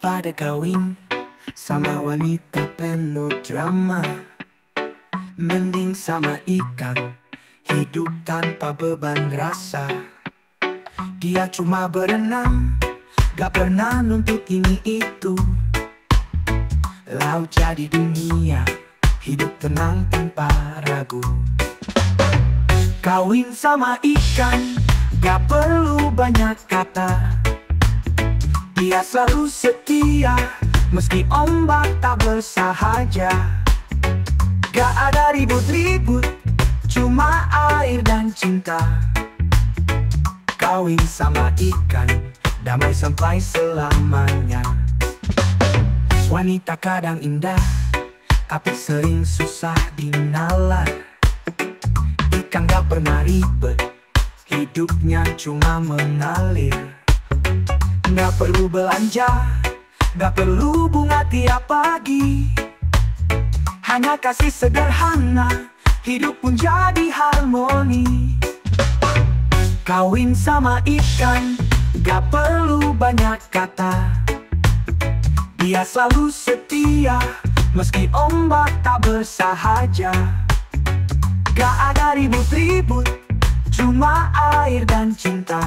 Daripada kawin sama wanita penuh drama, mending sama ikan hidup tanpa beban rasa. Dia cuma berenang, gak pernah nuntut ini itu. Laut jadi dunia, hidup tenang tanpa ragu. Kawin sama ikan, gak perlu banyak kata. Dia selalu setia, meski ombak tak bersahaja. Gak ada ribut-ribut, cuma air dan cinta. Kawin sama ikan, damai sampai selamanya. Wanita kadang indah, tapi sering susah dinalar. Ikan gak pernah ribet, hidupnya cuma mengalir. Gak perlu belanja, gak perlu bunga tiap pagi. Hanya kasih sederhana, hidup pun jadi harmoni. Kawin sama ikan, gak perlu banyak kata. Dia selalu setia, meski ombak tak bersahaja. Gak ada ribut-ribut, cuma air dan cinta.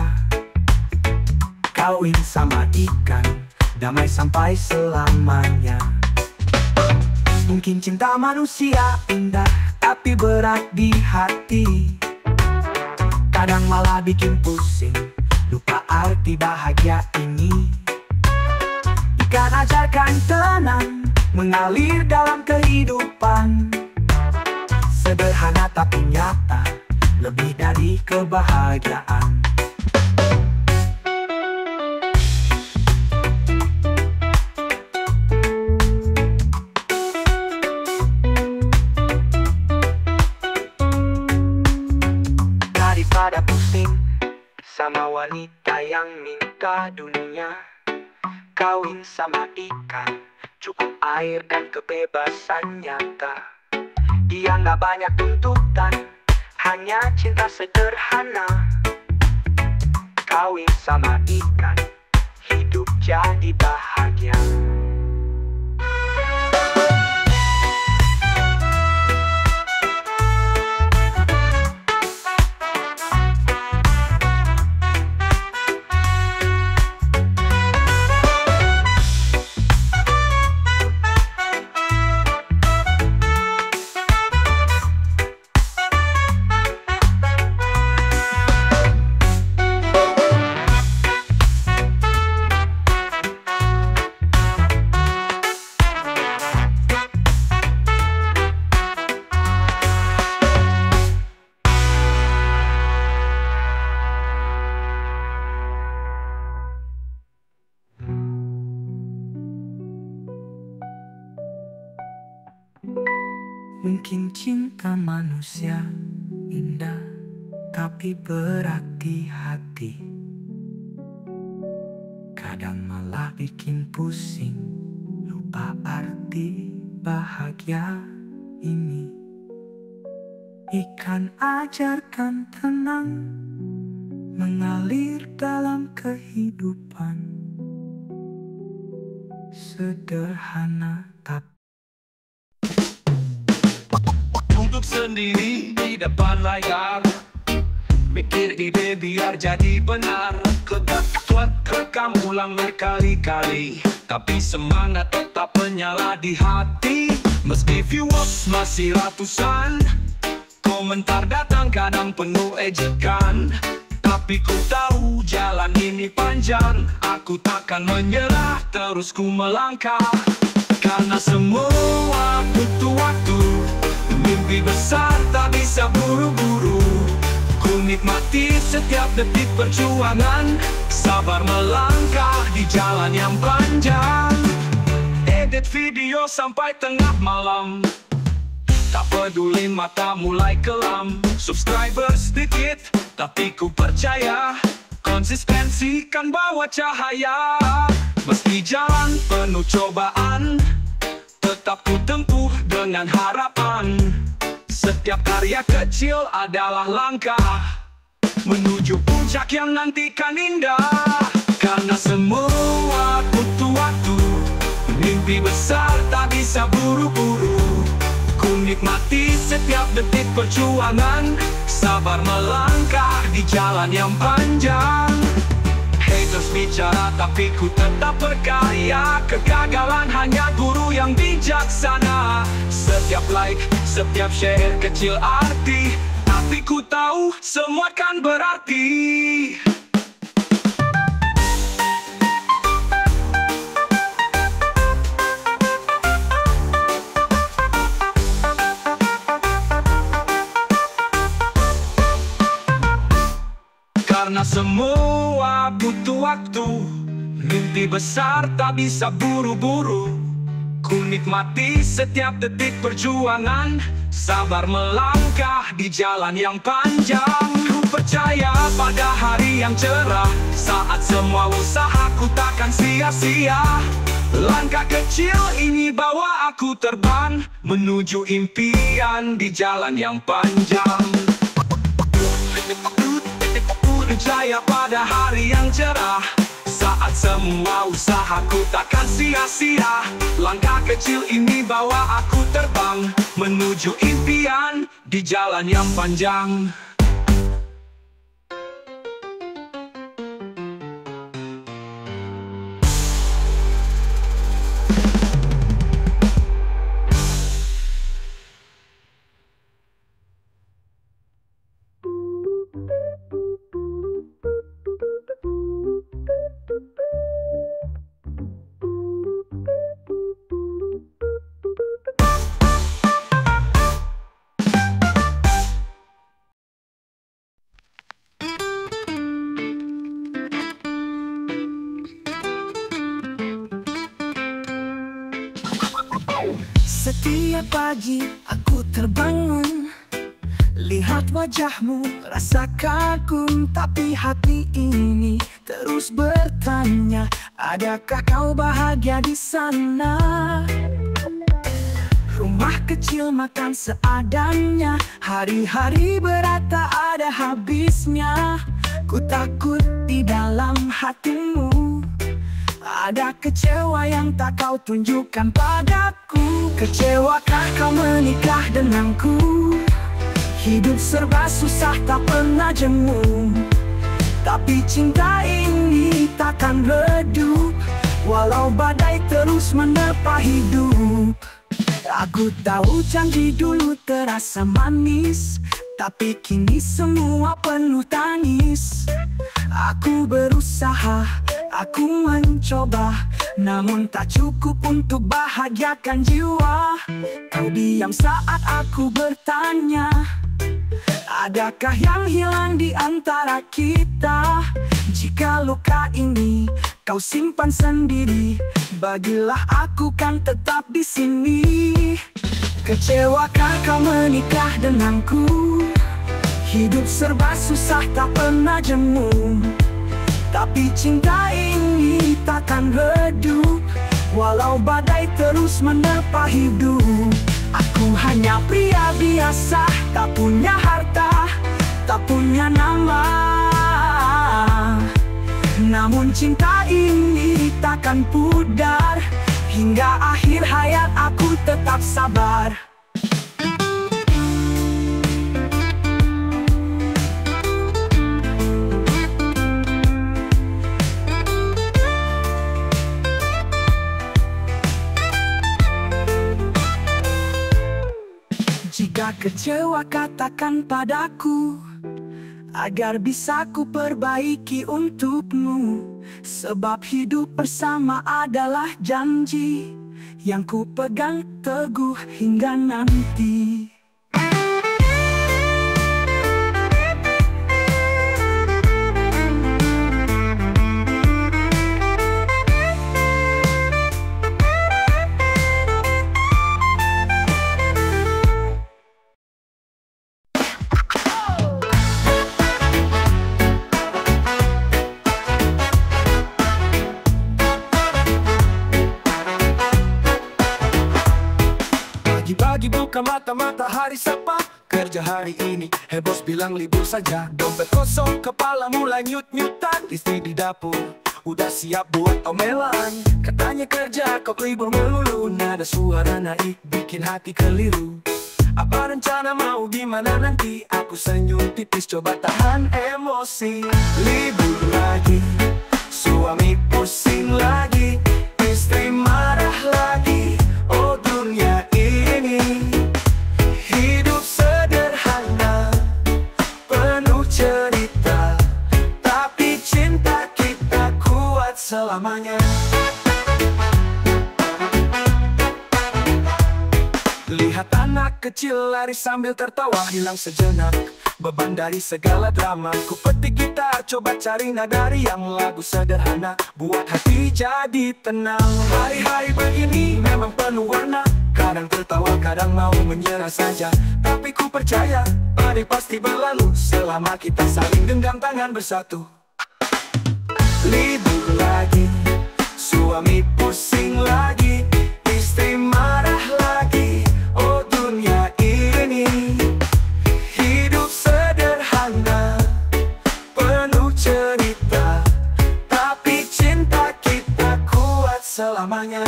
Kawin sama ikan, damai sampai selamanya. Mungkin cinta manusia indah, tapi berat di hati. Kadang malah bikin pusing, lupa arti bahagia ini. Ikan ajarkan tenang, mengalir dalam kehidupan. Sederhana tapi nyata, lebih dari kebahagiaan. Daripada pusing sama wanita yang minta dunia, kawin sama ikan, cukup air dan kebebasan nyata. Dia gak banyak tuntutan, hanya cinta sederhana. Kawin sama ikan, hidup jadi bahagia. Mungkin cinta manusia indah, tapi berat di hati. Kadang malah bikin pusing, lupa arti bahagia ini. Ikan ajarkan tenang, mengalir dalam kehidupan. Sederhana tapi duduk sendiri di depan layar, mikir ide biar jadi benar. Rekam ulang berkali-kali, tapi semangat tetap menyala di hati. Meski viewers masih ratusan, komentar datang kadang penuh ejekan. Tapi ku tahu jalan ini panjang, aku takkan menyerah, terus ku melangkah. Karena semua butuh waktu, mimpi besar tak bisa buru-buru. Ku nikmati setiap detik perjuangan, sabar melangkah di jalan yang panjang. Edit video sampai tengah malam, tak peduli mata mulai kelam. Subscriber sedikit, tapi ku percaya konsistensi kan bawa cahaya. Meski jalan penuh cobaan, tetap ku tempuh dengan harapan. Setiap karya kecil adalah langkah menuju puncak yang nantikan indah. Karena semua butuh waktu, mimpi besar tak bisa buru-buru. Ku nikmati setiap detik perjuangan, sabar melangkah di jalan yang panjang. Haters bicara tapi ku tetap berkarya, kegagalan hanya guru yang bijaksana. Setiap like, setiap share kecil arti, tapi ku tahu semua kan berarti. Karena semua butuh waktu, mimpi besar tak bisa buru-buru. Ku nikmati setiap detik perjuangan, sabar melangkah di jalan yang panjang. Ku percaya pada hari yang cerah, saat semua usahaku takkan sia-sia. Langkah kecil ini bawa aku terbang menuju impian di jalan yang panjang. Percaya pada hari yang cerah, saat semua usahaku takkan sia-sia. Langkah kecil ini bawa aku terbang menuju impian di jalan yang panjang. Setiap pagi aku terbangun, lihat wajahmu, rasa kagum. Tapi hati ini terus bertanya, adakah kau bahagia di sana? Rumah kecil makan seadanya, hari-hari berat tak ada habisnya. Ku takut di dalam hatimu ada kecewa yang tak kau tunjukkan padaku. Kecewakah kau menikah denganku? Hidup serba susah tak pernah jemu, tapi cinta ini takkan redup walau badai terus menerpa hidup. Aku tahu janji dulu terasa manis, tapi kini semua penuh tangis. Aku berusaha, aku mencoba, namun tak cukup untuk bahagiakan jiwa. Kau diam saat aku bertanya, adakah yang hilang di antara kita? Jika luka ini kau simpan sendiri, bagilah aku kan tetap di sini. Kecewakah kau menikah denganku? Hidup serba susah tak pernah jemu, tapi cinta ini takkan redup walau badai terus menerpa hidup. Aku hanya pria biasa, tak punya harta, tak punya nama, namun cinta ini takkan pudar. Hingga akhir hayat aku tetap sabar. Jika kecewa katakan padaku, agar bisa ku perbaiki untukmu. Sebab hidup bersama adalah janji yang ku pegang teguh hingga nanti. Pagi-pagi buka mata, matahari sapa. Kerja hari ini, bos bilang libur saja. Dompet kosong, kepala mulai nyut-nyutan. Istri di dapur Udah siap buat omelan, katanya kerja kok libur melulu. Nada suara naik bikin hati keliru. Apa rencana mau gimana nanti? Aku senyum tipis coba tahan emosi. Libur lagi, suami pusing lagi, istri marah lagi. Oh dunia ini hidup sederhana, penuh cerita, tapi cinta kita kuat selamanya. Lihat anak kecil lari sambil tertawa, hilang sejenak beban dari segala drama. Ku petik gitar, coba cari nada yang lagu sederhana, buat hati jadi tenang. Hari-hari begini memang penuh warna, kadang tertawa, kadang mau menyerah saja. Tapi ku percaya, badai pasti berlalu selama kita saling genggam tangan bersatu. Libur lagi, suami pusing lagi, istri marah lagi. Oh dunia ini hidup sederhana, penuh cerita, tapi cinta kita kuat selamanya.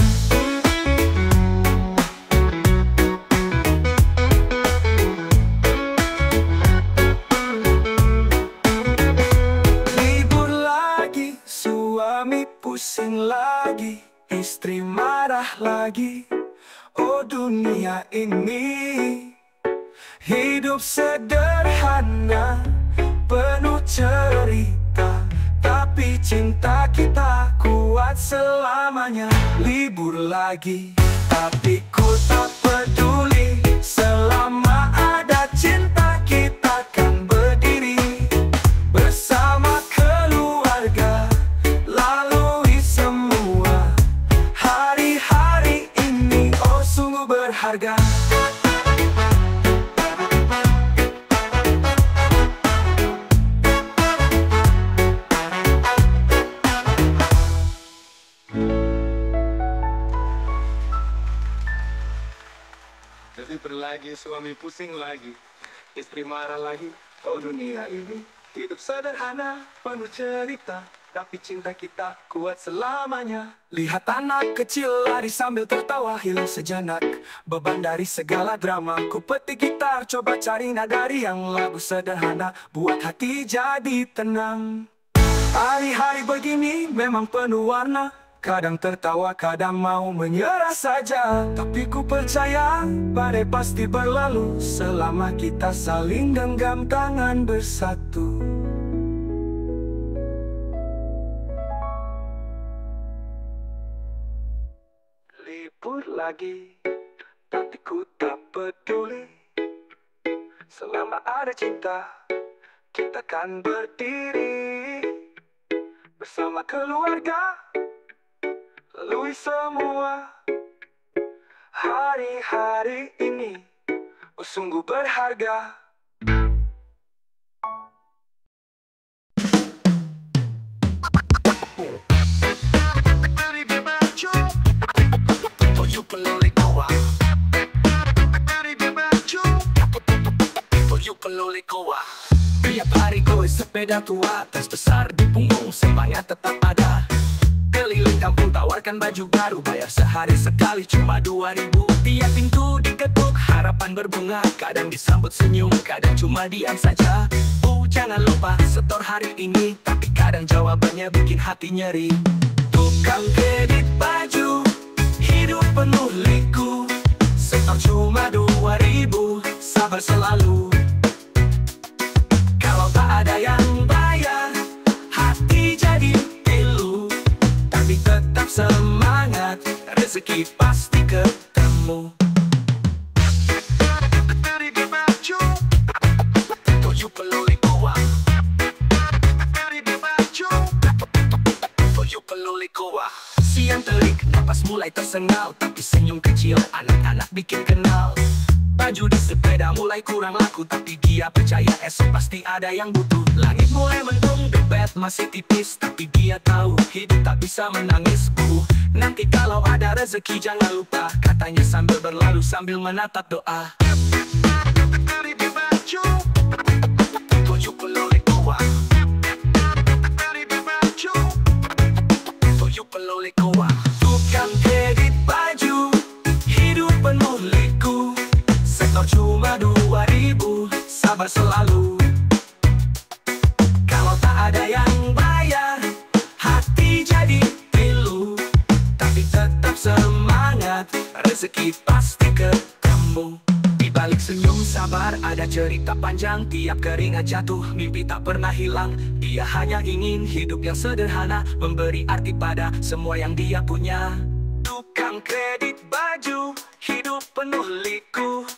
Libur lagi, suami pusing lagi, istri marah lagi. Oh dunia ini hidup sederhana, penuh cerita, tapi cinta kita kuat selamanya. Libur lagi, tapi ku tak peduli, selama ada cinta kita kan berdiri bersama keluarga, lalui semua hari-hari ini. Oh sungguh berharga. Libur lagi, suami pusing lagi, istri marah lagi. Oh dunia ini hidup sederhana, penuh cerita, tapi cinta kita kuat selamanya. Lihat anak kecil lari sambil tertawa, hilang sejenak beban dari segala drama. Ku petik gitar, coba cari nada yang lagu sederhana, buat hati jadi tenang. Hari-hari begini memang penuh warna, kadang tertawa, kadang mau menyerah saja. Tapi ku percaya, badai pasti berlalu selama kita saling genggam tangan bersatu. Libur lagi, tapi ku tak peduli, selama ada cinta, kita kan berdiri bersama keluarga, lalui semua hari-hari ini. Oh sungguh berharga. Tiap hari goes sepeda tua, tas besar di punggung, semangat tetap ada. Keliling kampung tawarkan baju baru, bayar sehari sekali cuma 2.000. Tiap pintu diketuk, harapan berbunga, kadang disambut senyum, kadang cuma diam saja. Jangan lupa setor hari ini, tapi kadang jawabannya bikin hati nyeri. Tukang kredit baju, hidup penuh liku, setor cuma 2.000, sabar selalu. Kalau tak ada yang bayar, hati jadi pilu, tapi tetap semangat, rezeki pasti ketemu. Siang terik, napas mulai tersengal, tapi senyum kecil anak-anak bikin kenal. Baju di sepeda mulai kurang laku, tapi dia percaya esok pasti ada yang butuh. Langit mulai mendung, the bed masih tipis, tapi dia tahu hidup tak bisa menangis. Nanti kalau ada rezeki jangan lupa, katanya sambil berlalu sambil menatap doa. penuh liku. Tukang kredit baju, hidup penuh liku. Sektor cuma 2000, sabar selalu. Kalau tak ada yang bayar, hati jadi pilu. Tapi tetap semangat, rezeki pasti ketemu. Di balik senyum sabar ada cerita panjang. Tiap keringat jatuh, mimpi tak pernah hilang. Dia hanya ingin hidup yang sederhana, memberi arti pada semua yang dia punya. Tukang kredit baju, hidup penuh liku.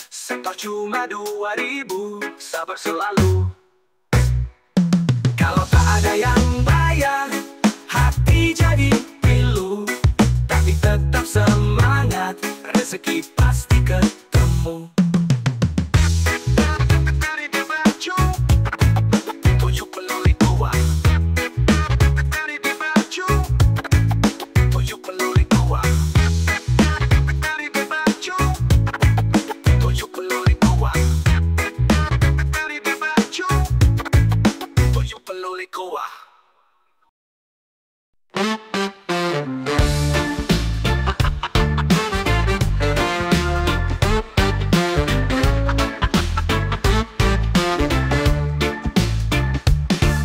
Sektor cuma 2000, sabar selalu. Kalau tak ada yang bayar, hati jadi pilu. Tapi tetap semangat, rezeki pasti ketemu. Tujuh penuh liku. Tujuh penuh liku. Tujuh penuh liku. Tujuh penuh liku.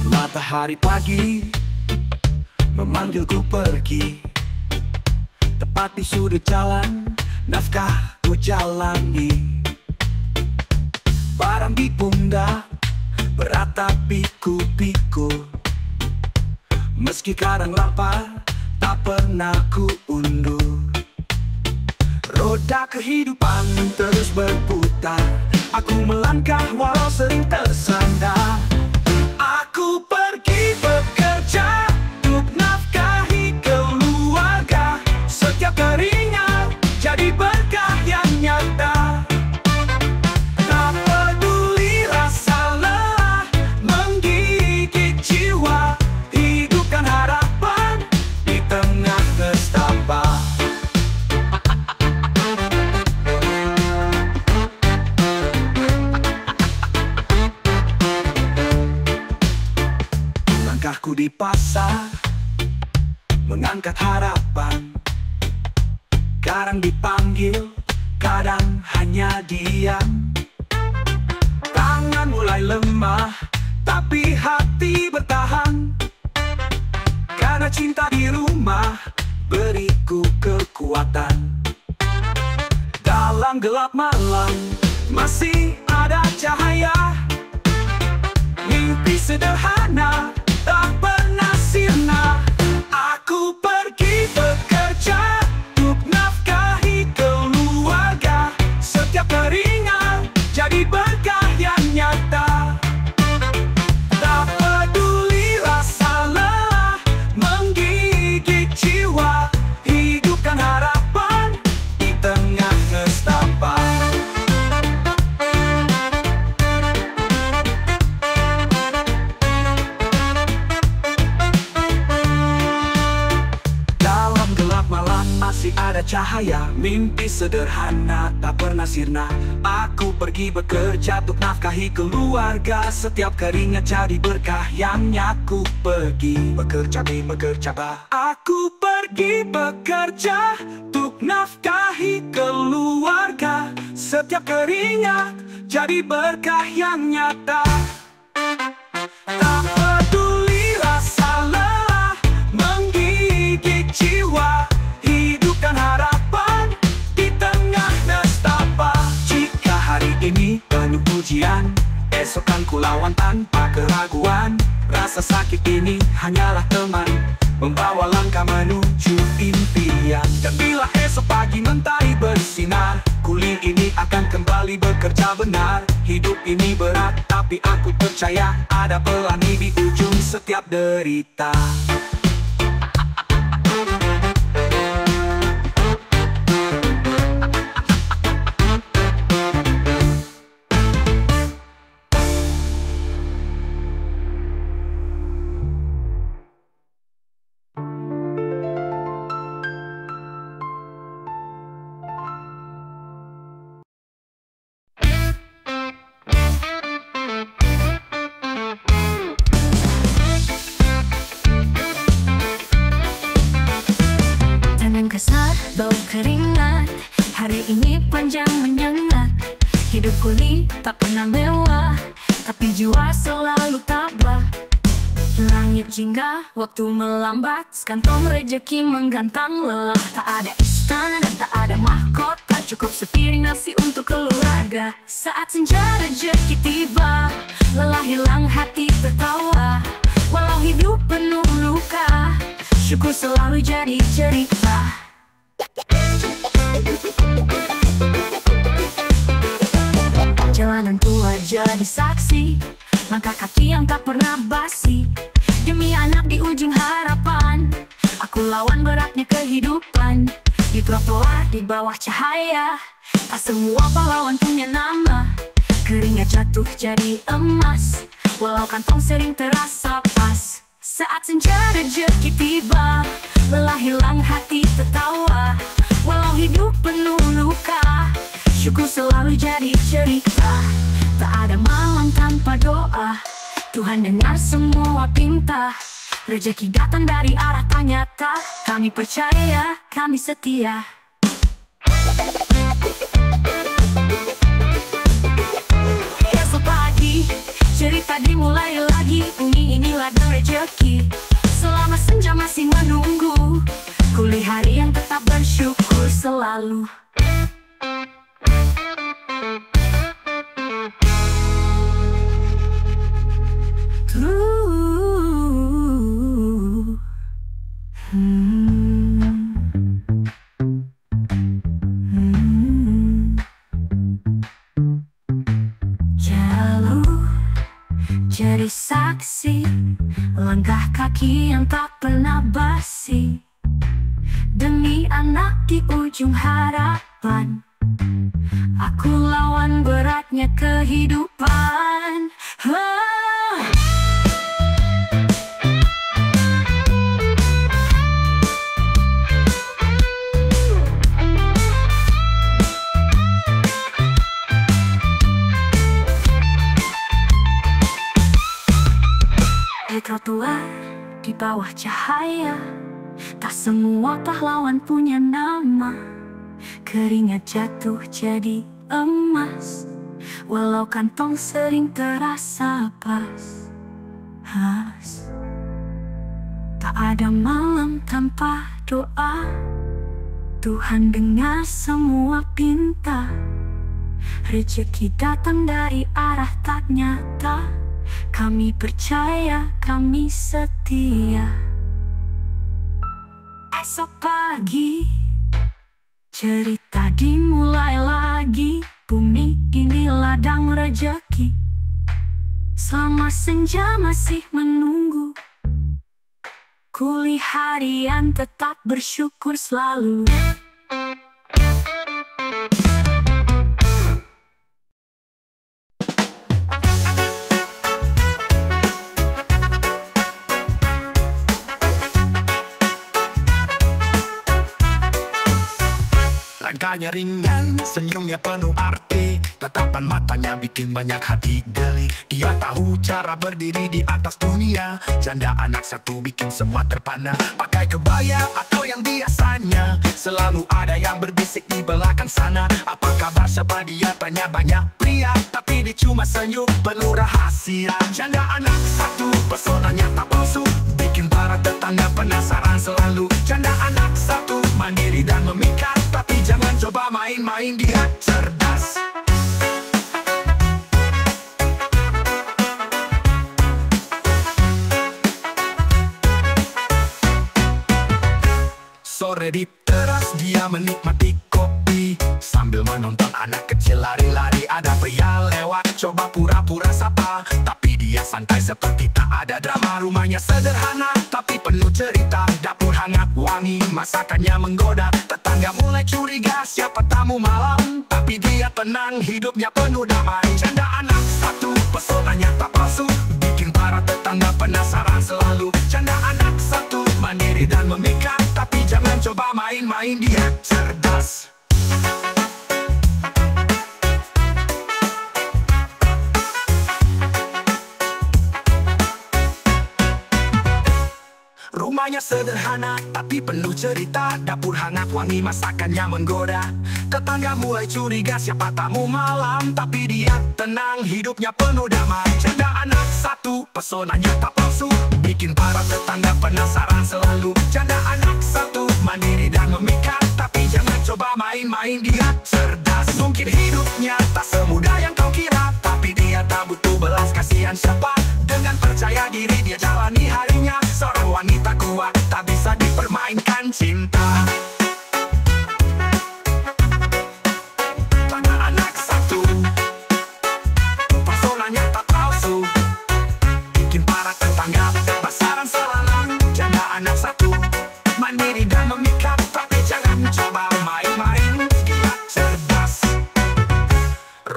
Matahari pagi memanggilku pergi, tepat di sudut jalan, nafkah ku jalani. Barang di pundak, berat tapi ku pikul. Meski kadang lapar, tak pernah ku undur. Roda kehidupan terus berputar, aku melangkah walau sering tersandar. Aku pergi bekerja untuk nafkahi keluarga. Setiap keringat jadi berkah yang nyata. Tak peduli rasa lelah menggigit jiwa, hidupkan harapan di tengah nestapa. Langkahku di pasar mengangkat harapan. Kadang dipanggil, kadang hanya diam. Tangan mulai lemah, tapi hati bertahan. Karena cinta di rumah beriku kekuatan. Dalam gelap malam masih ada cahaya. Mimpi sederhana tak pernah sirna. Aku pergi bekerja untuk nafkahi keluarga. Setiap keringat jadi berkah yang nyata. Tak peduli rasa lelah menggigit jiwa, hidupkan harapan di tengah nestapa. Masih ada cahaya, mimpi sederhana tak pernah sirna. Aku pergi bekerja untuk nafkahi keluarga. Setiap keringat jadi berkah yang nyaku. Pergi bekerja di bekerja bah. Aku pergi bekerja untuk nafkahi keluarga. Setiap keringat jadi berkah yang nyata. Tak peduli rasa lelah menggigit jiwa, hidupkan harapan di tengah nestapa. Jika hari ini penuh ujian, esok kan ku lawan tanpa keraguan. Rasa sakit ini hanyalah teman, membawa langkah menuju impian. Dan bila esok pagi mentari bersinar, kuli ini akan kembali bekerja benar. Hidup ini berat, tapi aku percaya ada pelangi di ujung setiap derita. Hari ini panjang menyengat, hidupku ini tak pernah mewah, tapi jiwa selalu tabah. Langit jingga, waktu melambat, sekantong rejeki menggantang lelah. Tak ada istana dan tak ada mahkota, cukup sepiring nasi untuk keluarga. Saat senja rejeki tiba, lelah hilang hati tertawa. Walau hidup penuh luka, syukur selalu jadi cerita. Jalanan tua jadi saksi, langkah kaki yang tak pernah basi. Demi anak di ujung harapan, aku lawan beratnya kehidupan. Di trotoar di bawah cahaya, tak semua pahlawan punya nama. Keringat jatuh jadi emas, walau kantong sering terasa pas. Saat senja rejeki tiba, lelah hilang hati tertawa. Walau hidup penuh luka, syukur selalu jadi cerita. Tak ada malam tanpa doa, Tuhan dengar semua pinta. Rezeki datang dari arah tak nyata, kami percaya, kami setia. Esok pagi, cerita dimulai lagi. Ini ladang rezeki, selama senja masih menunggu. Kuliah hari yang tetap bersyukur selalu. Jalur jadi saksi, langkah kaki yang tak pernah basi. Demi anak di ujung harapan, aku lawan beratnya kehidupan. Di trotoar di bawah cahaya, tak semua pahlawan punya nama. Keringat jatuh jadi emas, walau kantong sering terasa pas. Tak ada malam tanpa doa, Tuhan dengar semua pinta. Rezeki datang dari arah tak nyata, kami percaya, kami setia. Esok pagi, cerita dimulai lagi. Bumi ini ladang rezeki, selama senja masih menunggu. Kuliah harian tetap bersyukur selalu. Langkahnya ringan, senyumnya penuh arti. Tatapan matanya bikin banyak hati geli. Dia tahu cara berdiri di atas dunia. Janda anak satu bikin semua terpana. Pakai kebaya atau yang biasanya, selalu ada yang berbisik di belakang sana. Apa kabar siapa dia, tanya banyak pria, tapi dia cuma senyum penuh rahasia. Janda anak satu, pesonanya tak palsu, bikin para tetangga penasaran selalu. Janda anak satu, mandiri dan memikat, tapi jangan coba main-main, dia cerdas. Sore di teras dia menikmati kopi, sambil menonton anak kecil lari-lari. Ada pria lewat, coba pura-pura sapa, tapi dia santai seperti tak ada drama. Rumahnya sederhana, tapi penuh cerita. Dapur hangat wangi, masakannya menggoda. Tetangga mulai curiga siapa tamu malam, tapi dia tenang, hidupnya penuh damai. Janda anak satu, pesonanya tak palsu, bikin para tetangga penasaran selalu. Janda anak satu, mandiri dan memikat, tapi jangan coba main-main, dia cerdas. Rumah Hidupnya sederhana tapi penuh cerita. Dapur hangat wangi masakannya menggoda. Tetangga mulai curiga siapa tamu malam, tapi dia tenang, hidupnya penuh damai. Janda anak satu, pesonanya tak palsu, bikin para tetangga penasaran selalu. Janda anak satu, mandiri dan memikat, tapi jangan coba main-main, dia cerdas. Mungkin hidupnya tak semudah yang kau kira, tapi dia tak butuh belas kasihan siapa. Dengan percaya diri dia jalani harinya. Seorang wanita kuat, tak bisa dipermainkan cinta. Janda anak satu, pesonanya tak palsu, bikin para tetangga penasaran selalu. Janda anak satu, mandiri dan memikat, tapi jangan coba main-main, dia cerdas.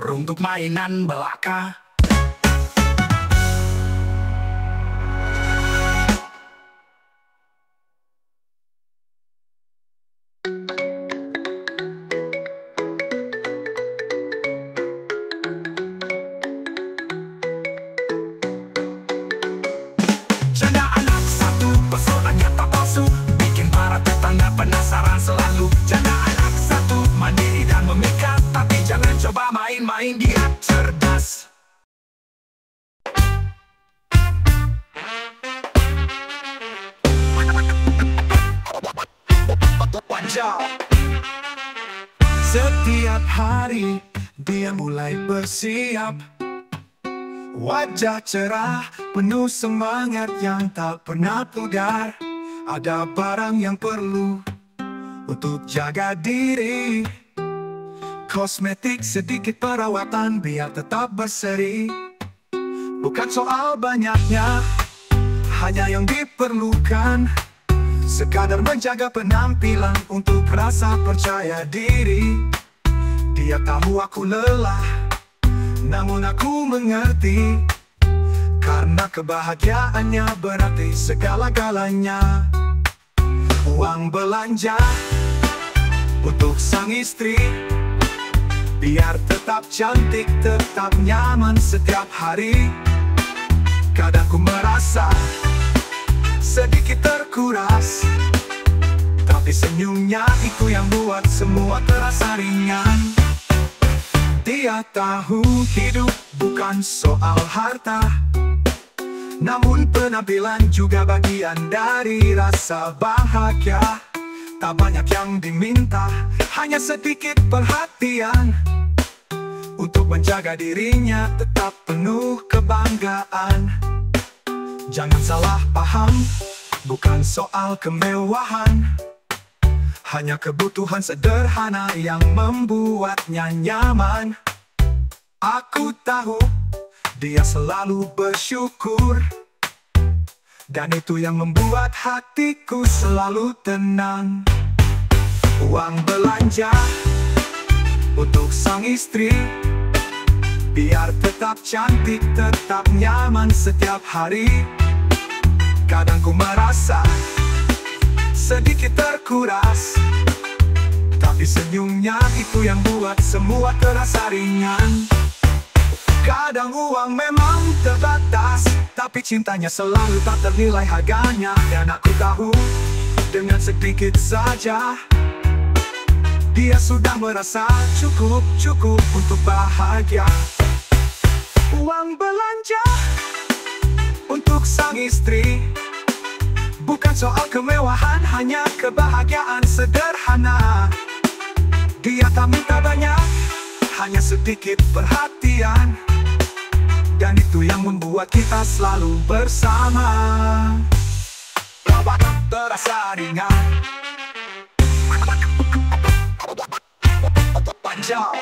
Untuk mainan belaka. Janda anak satu, pesonanya tak palsu, bikin para tetangga penasaran selalu. Janda anak satu, mandiri dan memikat, tapi jangan coba main-main, dia cerdas. Setiap hari dia mulai bersiap, wajah cerah, penuh semangat yang tak pernah pudar. Ada barang yang perlu untuk jaga diri, kosmetik, sedikit perawatan biar tetap berseri. Bukan soal banyaknya, hanya yang diperlukan. Sekadar menjaga penampilan untuk rasa percaya diri. Dia tahu aku lelah, namun aku mengerti, karena kebahagiaannya berarti segala-galanya. Uang belanja untuk sang istri, biar tetap cantik, tetap nyaman setiap hari. Kadang ku merasa sedikit terkuras, tapi senyumnya itu yang buat semua terasa ringan. Dia tahu hidup bukan soal harta, namun penampilan juga bagian dari rasa bahagia. Tak banyak yang diminta, hanya sedikit perhatian untuk menjaga dirinya tetap penuh kebanggaan. Jangan salah paham, bukan soal kemewahan, hanya kebutuhan sederhana yang membuatnya nyaman. Aku tahu dia selalu bersyukur, dan itu yang membuat hatiku selalu tenang. Uang belanja untuk sang istri, biar tetap cantik, tetap nyaman setiap hari. Kadang ku merasa sedikit terkuras, tapi senyumnya itu yang buat semua terasa ringan. Kadang uang memang terbatas, tapi cintanya selalu tak ternilai harganya. Dan aku tahu dengan sedikit saja dia sudah merasa cukup untuk bahagia. Uang belanja untuk sang istri, bukan soal kemewahan, hanya kebahagiaan sederhana. Dia tak minta banyak, hanya sedikit perhatian, dan itu yang membuat kita selalu bersama. Terasa ringan, panjang,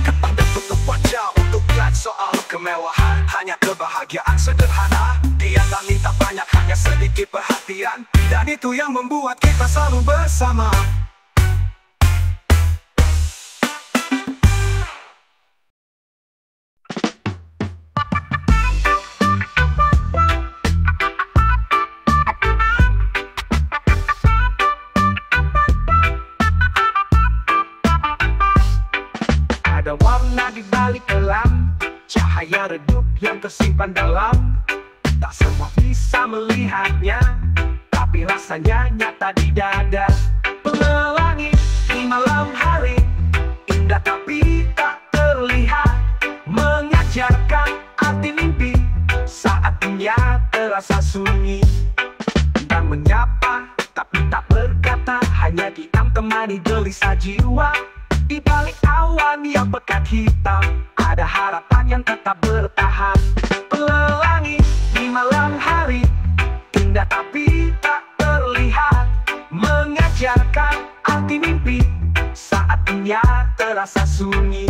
kepada tutup wajah untuk lihat soal kemewahan, hanya kebahagiaan sederhana. Dia tak minta banyak, hanya sedikit perhatian, dan itu yang membuat kita selalu bersama. Ada warna di balik kelam, cahaya redup yang tersimpan dalam Tak semua bisa melihatnya, tapi rasanya nyata di dada. Pelangi di malam hari, indah tapi tak terlihat, mengajarkan arti mimpi saat dunia terasa sunyi. Dan menyapa tapi tak berkata, hanya diam temani gelisah jiwa. Di balik awan yang pekat hitam, ada harapan yang tetap bertahan. Pelangi di malam hari, indah tapi tak terlihat, mengajarkan arti mimpi saat dunia terasa sunyi.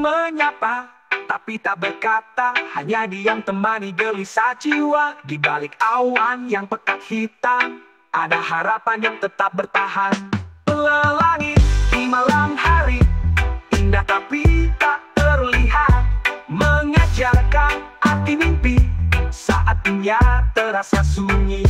Menyapa tapi tak berkata, hanya diam temani gelisah jiwa. Di balik awan yang pekat hitam, ada harapan yang tetap bertahan. Pelangi di malam hari, indah tapi tak terlihat, mengajarkan arti mimpi saat dunia terasa sunyi.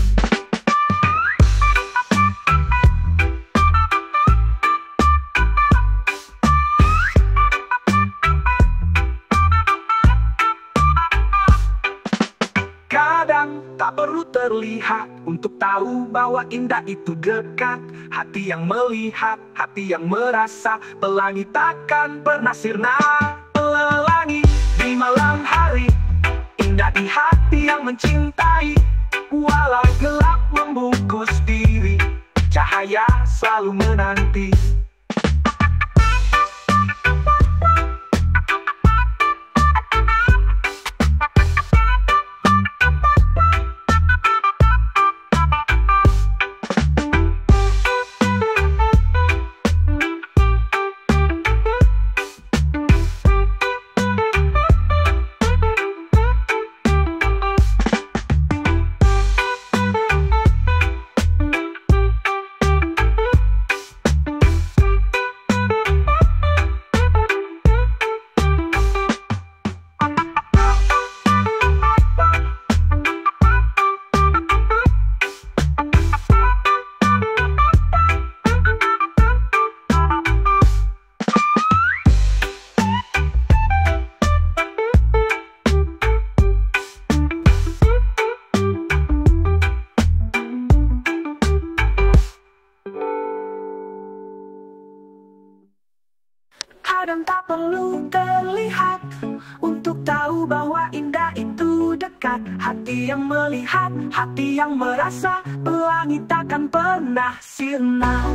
Kadang tak perlu terlihat untuk tahu bahwa indah itu dekat. Hati yang melihat, hati yang merasa, pelangi takkan pernah sirna. Pelangi di malam hari, indah di hati yang mencintai. Walau gelap membungkus diri, cahaya selalu menanti. Kadang tak perlu terlihat untuk tahu bahwa indah itu dekat. Hati yang melihat, hati yang merasa, pelangi takkan pernah sirna.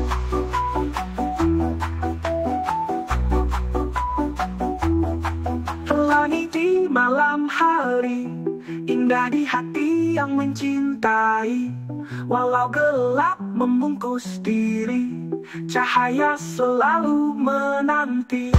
Pelangi di malam hari, indah di hati yang mencintai. Walau gelap membungkus diri, cahaya selalu menanti.